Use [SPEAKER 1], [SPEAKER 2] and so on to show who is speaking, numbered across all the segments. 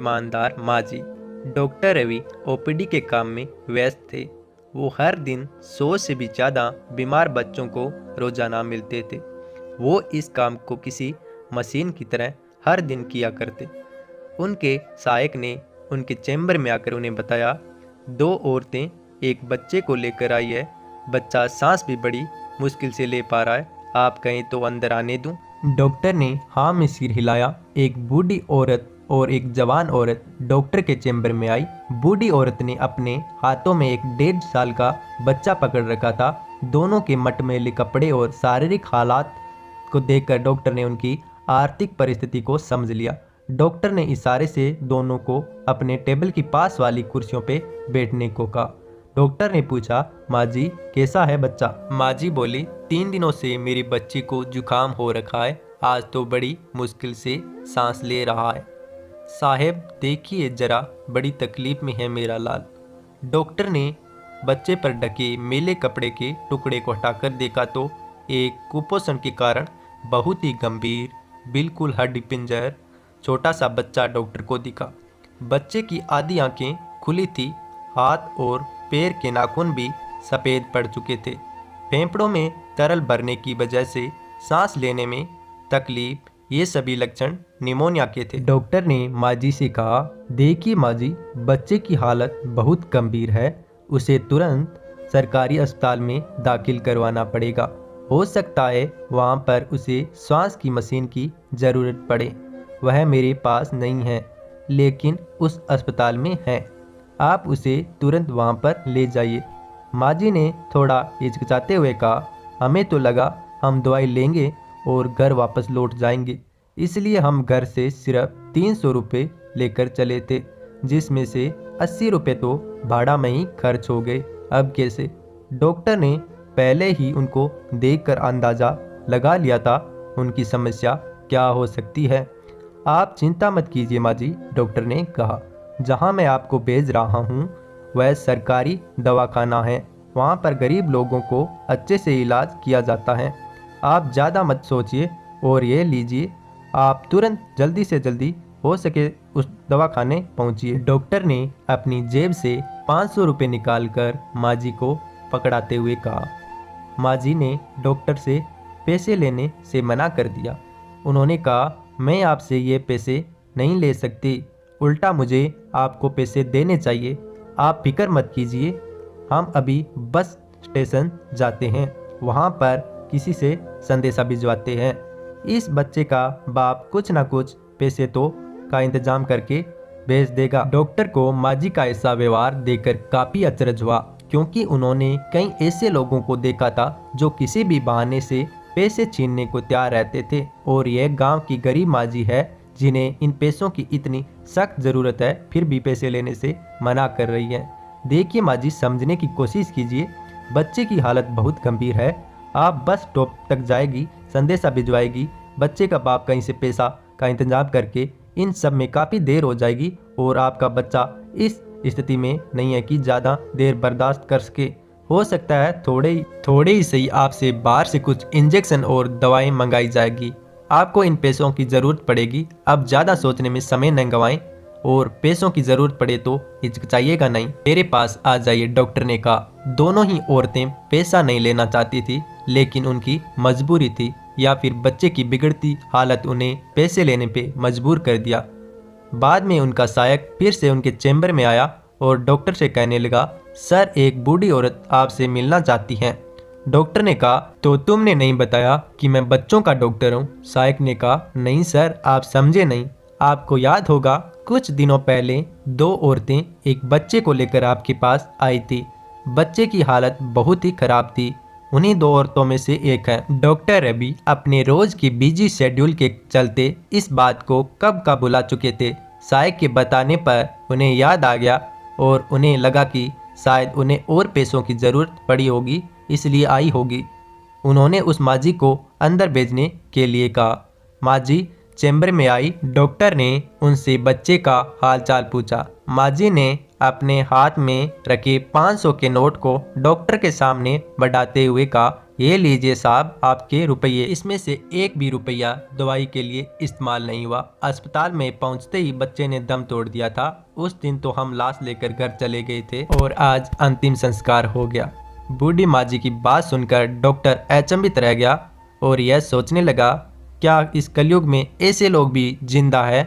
[SPEAKER 1] ईमानदार माजी। Doctor Ravi OPD के काम में व्यस्त थे। वो हर दिन 100 से भी ज़्यादा बीमार बच्चों को रोज़ाना मिलते थे। वो इस काम को किसी मशीन की तरह हर दिन किया करते। उनके सहायक ने उनके चैम्बर में आकर उन्हें बताया, 2 औरतें एक बच्चे को लेकर आई है। बच्चा सांस भी बड़ी मुश्किल से ले पा रहा है। आप कहें तो अंदर आने दूं? डॉक्टर ने हाँ में सिर हिलाया। एक बूढ़ी औरत और एक जवान औरत डॉक्टर के चैम्बर में आई। बूढ़ी औरत ने अपने हाथों में एक 1.5 साल का बच्चा पकड़ रखा था। दोनों के मटमैले कपड़े और शारीरिक हालात को देखकर डॉक्टर ने उनकी आर्थिक परिस्थिति को समझ लिया। डॉक्टर ने इशारे से दोनों को अपने टेबल की पास वाली कुर्सियों पे बैठने को कहा। डॉक्टर ने पूछा, माँ जी कैसा है बच्चा? माँ जी बोली, 3 दिनों से मेरी बच्ची को जुकाम हो रखा है। आज तो बड़ी मुश्किल से सांस ले रहा है। साहेब देखिए जरा, बड़ी तकलीफ में है मेरा लाल। डॉक्टर ने बच्चे पर ढके मैले कपड़े के टुकड़े को हटाकर देखा तो एक कुपोषण के कारण बहुत ही गंभीर, बिल्कुल हड्डी पिंजर छोटा सा बच्चा डॉक्टर को दिखा। बच्चे की आधी आंखें खुली थी। हाथ और पैर के नाखून भी सफ़ेद पड़ चुके थे। फेफड़ों में तरल भरने की वजह से सांस लेने में तकलीफ, ये सभी लक्षण निमोनिया के थे। डॉक्टर ने माजी से कहा, देखिए माजी, बच्चे की हालत बहुत गंभीर है। उसे तुरंत सरकारी अस्पताल में दाखिल करवाना पड़ेगा। हो सकता है वहाँ पर उसे श्वास की मशीन की ज़रूरत पड़े। वह मेरे पास नहीं है, लेकिन उस अस्पताल में है। आप उसे तुरंत वहाँ पर ले जाइए। माजी ने थोड़ा हिचकिचाते हुए कहा, हमें तो लगा हम दवाई लेंगे और घर वापस लौट जाएंगे, इसलिए हम घर से सिर्फ 300 रुपये लेकर चले थे, जिसमें से 80 रुपये तो भाड़ा में ही खर्च हो गए। अब कैसे? डॉक्टर ने पहले ही उनको देखकर अंदाज़ा लगा लिया था उनकी समस्या क्या हो सकती है। आप चिंता मत कीजिए माँ जी, डॉक्टर ने कहा। जहाँ मैं आपको भेज रहा हूँ वह सरकारी दवाखाना है। वहाँ पर गरीब लोगों को अच्छे से इलाज किया जाता है। आप ज़्यादा मत सोचिए और ये लीजिए, आप तुरंत जल्दी से जल्दी हो सके उस दवाखाने पहुँचिए। डॉक्टर ने अपनी जेब से 500 रुपये निकाल कर माँ जी को पकड़ाते हुए कहा। माँ जी ने डॉक्टर से पैसे लेने से मना कर दिया। उन्होंने कहा, मैं आपसे ये पैसे नहीं ले सकती, उल्टा मुझे आपको पैसे देने चाहिए। आप फिक्र मत कीजिए, हम अभी बस स्टेशन जाते हैं, वहाँ पर किसी से संदेशा भिजवाते हैं। इस बच्चे का बाप कुछ ना कुछ पैसे तो का इंतजाम करके भेज देगा। डॉक्टर को माजी का ऐसा व्यवहार देखकर काफ़ी अचरज हुआ, क्योंकि उन्होंने कई ऐसे लोगों को देखा था जो किसी भी बहाने से पैसे छीनने को तैयार रहते थे, और यह गांव की गरीब माजी है जिन्हें इन पैसों की इतनी सख्त ज़रूरत है, फिर भी पैसे लेने से मना कर रही है। देखिए माजी, समझने की कोशिश कीजिए, बच्चे की हालत बहुत गंभीर है। आप बस स्टॉप तक जाएगी, संदेशा भिजवाएगी, बच्चे का बाप कहीं से पैसा का इंतजाम करके, इन सब में काफ़ी देर हो जाएगी और आपका बच्चा इस स्थिति में नहीं है कि ज़्यादा देर बर्दाश्त कर सके। हो सकता है थोड़े ही सही आपसे बाहर से कुछ इंजेक्शन और दवाएं मंगाई जाएगी। आपको इन पैसों की ज़रूरत पड़ेगी। अब ज़्यादा सोचने में समय न गंवाएं, और पैसों की ज़रूरत पड़े तो हिचकिचाइएगा नहीं, मेरे पास आ जाइए, डॉक्टर ने कहा। दोनों ही औरतें पैसा नहीं लेना चाहती थी, लेकिन उनकी मजबूरी थी, या फिर बच्चे की बिगड़ती हालत उन्हें पैसे लेने पे मजबूर कर दिया। बाद में उनका सहायक फिर से उनके चैम्बर में आया और डॉक्टर से कहने लगा, सर एक बूढ़ी औरत आपसे मिलना चाहती हैं। डॉक्टर ने कहा, तो तुमने नहीं बताया कि मैं बच्चों का डॉक्टर हूँ? सहायक ने कहा, नहीं सर, आप समझे नहीं। आपको याद होगा कुछ दिनों पहले 2 औरतें एक बच्चे को लेकर आपके पास आई थी। बच्चे की हालत बहुत ही खराब थी। उन्हीं 2 औरतों में से एक है। डॉक्टर रवि अपने रोज की बिजी शेड्यूल के चलते इस बात को कब का भुला चुके थे। सहायक के बताने पर उन्हें याद आ गया और उन्हें लगा कि शायद उन्हें और पैसों की ज़रूरत पड़ी होगी, इसलिए आई होगी। उन्होंने उस माजी को अंदर भेजने के लिए कहा। माजी चैम्बर में आई। डॉक्टर ने उनसे बच्चे का हालचाल पूछा। माँ जी ने अपने हाथ में रखे 500 के नोट को डॉक्टर के सामने बढ़ाते हुए कहा, ये लीजिए साहब आपके रुपये। इसमें से एक भी रुपया दवाई के लिए इस्तेमाल नहीं हुआ। अस्पताल में पहुंचते ही बच्चे ने दम तोड़ दिया था। उस दिन तो हम लाश लेकर घर चले गए थे और आज अंतिम संस्कार हो गया। बूढ़ी माँ जी की बात सुनकर डॉक्टर अचंभित रह गया और यह सोचने लगा, क्या इस कलयुग में ऐसे लोग भी जिंदा है?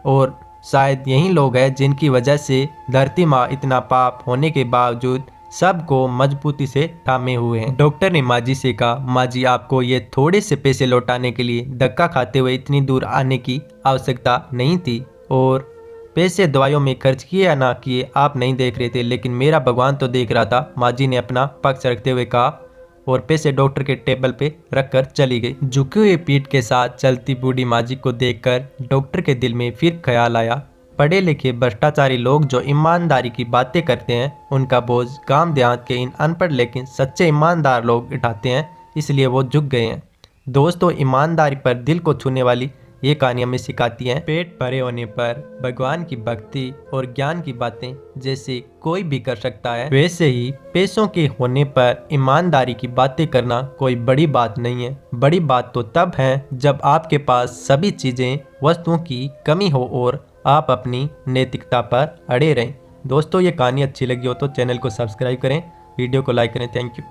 [SPEAKER 1] और शायद यही लोग हैं जिनकी वजह से धरती माँ इतना पाप होने के बावजूद सबको मजबूती से थामे हुए हैं। डॉक्टर ने माँ जी से कहा, माँ जी आपको ये थोड़े से पैसे लौटाने के लिए धक्का खाते हुए इतनी दूर आने की आवश्यकता नहीं थी, और पैसे दवाइयों में खर्च किए या ना किए आप नहीं देख रहे थे, लेकिन मेरा भगवान तो देख रहा था। माँ जी ने अपना पक्ष रखते हुए कहा और पैसे डॉक्टर के टेबल पे रखकर चली गई। झुकी हुई पीठ के साथ चलती बूढ़ी माँ जी को देखकर डॉक्टर के दिल में फिर ख्याल आया, पढ़े लिखे भ्रष्टाचारी लोग जो ईमानदारी की बातें करते हैं उनका बोझ गांव देहात के इन अनपढ़ लेकिन सच्चे ईमानदार लोग उठाते हैं, इसलिए वो झुक गए हैं। दोस्तों, ईमानदारी पर दिल को छूने वाली ये कहानी हमें सिखाती है, पेट भरे होने पर भगवान की भक्ति और ज्ञान की बातें जैसे कोई भी कर सकता है, वैसे ही पैसों के होने पर ईमानदारी की बातें करना कोई बड़ी बात नहीं है। बड़ी बात तो तब है जब आपके पास सभी चीजें वस्तुओं की कमी हो और आप अपनी नैतिकता पर अड़े रहें। दोस्तों, ये कहानी अच्छी लगी हो तो चैनल को सब्सक्राइब करें, वीडियो को लाइक करें। Thank you.